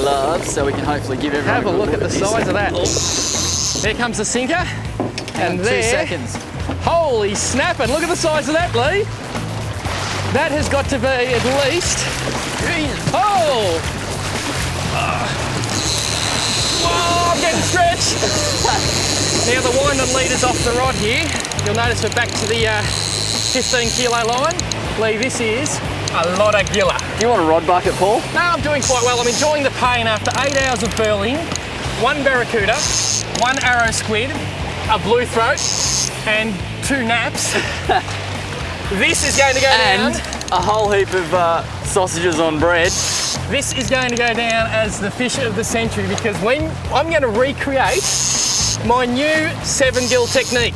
loves, so we can hopefully give everyone Have a look at the size of that. Oh. There comes the sinker. And 2 there, seconds. holy snapping, look at the size of that, Lee. That has got to be at least, oh! Whoa, I'm getting stretched. Now the wind and leader's off the rod here. You'll notice we're back to the 15 kilo line. Lee, this is a lot of gilla. Do you want a rod bucket, Paul? No, I'm doing quite well. I'm enjoying the pain after 8 hours of burling, 1 barracuda, 1 arrow squid, a blue throat, and 2 naps. This is going to go down. And a whole heap of sausages on bread. This is going to go down as the fish of the century because when I'm going to recreate my new 7-gill technique.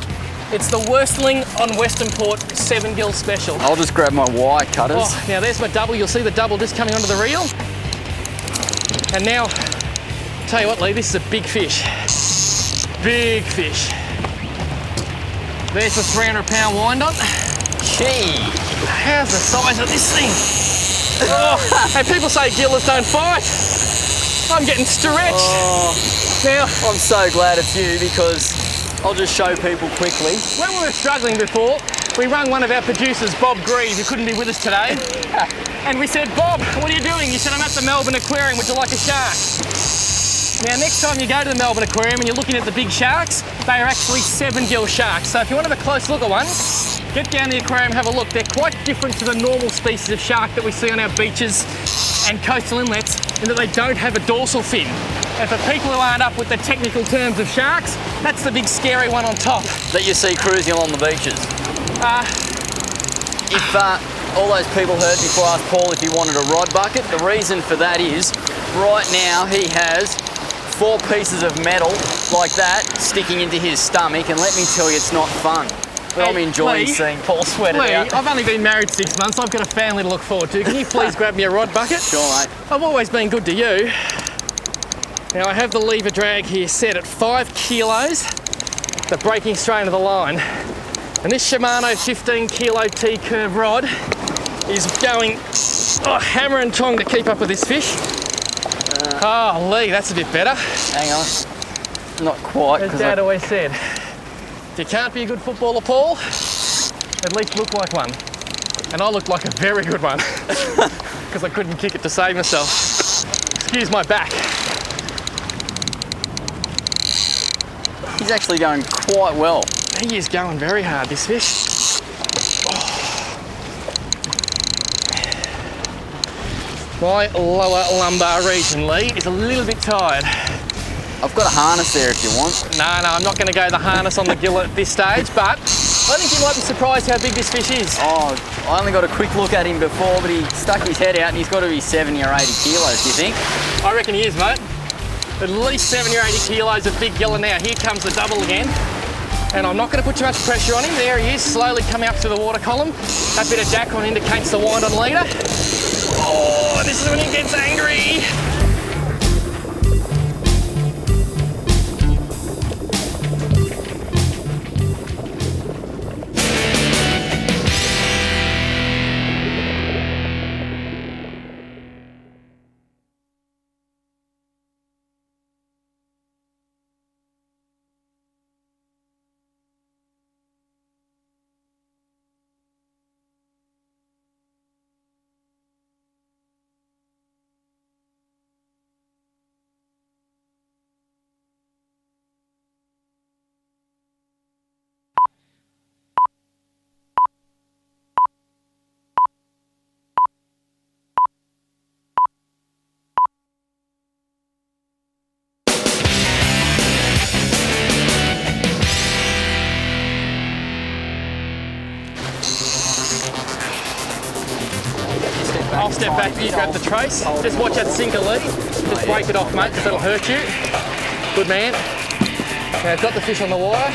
It's the worsling on Westernport 7-gill special. I'll just grab my wire cutters. Oh, now there's my double. You'll see the double just coming onto the reel. And now, tell you what, Lee, this is a big fish. Big fish. There's the 300-pound wind on. Gee. How's the size of this thing? Oh, and people say gillas don't fight. I'm getting stretched. Oh, now, I'm so glad it's you because I'll just show people quickly. When we were struggling before, we rang one of our producers, Bob Greed, who couldn't be with us today. And we said, Bob, what are you doing? He said, I'm at the Melbourne Aquarium, would you like a shark? Now, next time you go to the Melbourne Aquarium and you're looking at the big sharks, they are actually 7-gill sharks. So if you want to have a close look at one, get down the aquarium, have a look. They're quite different to the normal species of shark that we see on our beaches and coastal inlets in that they don't have a dorsal fin. And for people who aren't up with the technical terms of sharks, that's the big scary one on top. That you see cruising along the beaches. If all those people heard before I asked Paul if he wanted a rod bucket, the reason for that is right now he has 4 pieces of metal like that sticking into his stomach, and let me tell you, it's not fun. But I'm enjoying seeing Paul sweat it out. I've only been married 6 months. I've got a family to look forward to. Can you please grab me a rod bucket? Sure, mate. I've always been good to you. Now I have the lever drag here set at 5 kilos, the breaking strain of the line. And this Shimano 15 kilo T-curve rod is going hammer and tong to keep up with this fish. Oh, Lee, that's a bit better. Hang on. Not quite. As Dad always said, if you can't be a good footballer, Paul, at least look like one. And I looked like a very good one because I couldn't kick it to save myself. Excuse my back. He's actually going quite well. He is going very hard, this fish. My lower lumbar region, Lee, is a little bit tired. I've got a harness there if you want. No, I'm not going to go the harness on the gill at this stage, but I think you might be surprised how big this fish is. Oh, I only got a quick look at him before, but he stuck his head out and he's got to be 70 or 80 kilos, do you think? I reckon he is, mate. At least 70 or 80 kilos of big giller now. Here comes the double again. And I'm not going to put too much pressure on him. There he is, slowly coming up through the water column. That bit of Dacron indicates the wind on leader. Oh, this is when he gets angry. I'll step back, you grab the trace. Just watch that sinker, Lee. Just break it off, mate, because that'll hurt you. Good man. Now, I've got the fish on the wire.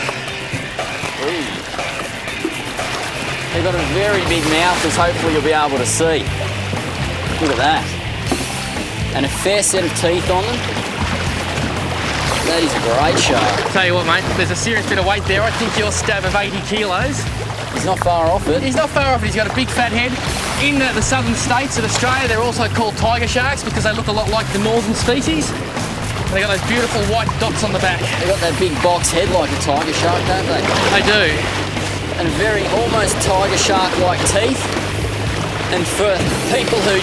They've got a very big mouth, as hopefully you'll be able to see. Look at that. And a fair set of teeth on them. That is a great shark. Tell you what, mate, there's a serious bit of weight there. I think your stab of 80 kilos. He's not far off it. He's not far off it. He's got a big fat head. In the southern states of Australia, they're also called tiger sharks because they look a lot like the northern species. And they got those beautiful white dots on the back. They got that big box head like a tiger shark, don't they? They do. And very almost tiger shark-like teeth. And for people who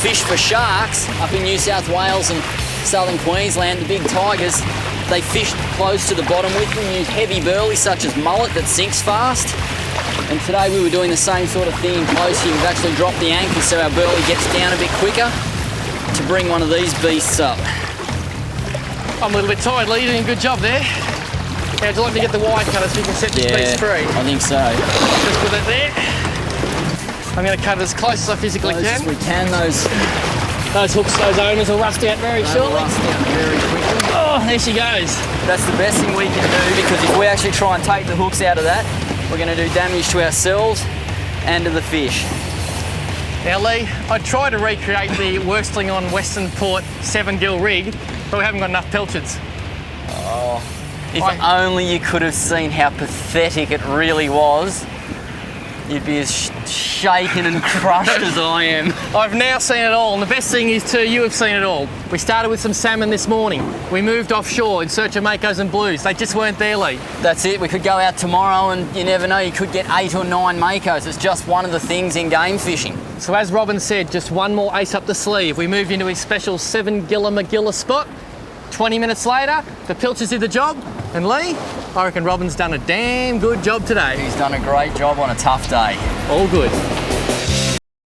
fish for sharks up in New South Wales and southern Queensland, the big tigers, they fish close to the bottom with them, use heavy burley such as mullet that sinks fast. And today we were doing the same sort of thing in close here. We've actually dropped the anchor so our burley gets down a bit quicker to bring one of these beasts up. I'm a little bit tired, Lee. You're doing a good job there. Now, would you like to get the wire cutter so you can set this beast free? I think so. Just put it there. I'm going to cut it as close as I physically Close can. as we can. Those hooks, those owners will rust out very shortly. rust out very quickly. Oh, there she goes. That's the best thing we can do, because if we actually try and take the hooks out of that, we're going to do damage to ourselves and to the fish. Now, Lee, I tried to recreate the worsling on westernport 7-gill rig, but we haven't got enough pilchards. Oh, if only you could have seen how pathetic it really was. You'd be as shaken and crushed as I am. I've now seen it all, and the best thing is too, you have seen it all. We started with some salmon this morning. We moved offshore in search of makos and blues. They just weren't there, Lee. That's it. We could go out tomorrow and you never know, you could get 8 or 9 makos. It's just one of the things in game fishing. So as Robin said, just one more ace up the sleeve. We moved into his special 7-gilla Magilla spot. 20 minutes later, the pilchards did the job, and Lee, I reckon Robin's done a damn good job today. He's done a great job on a tough day. All good.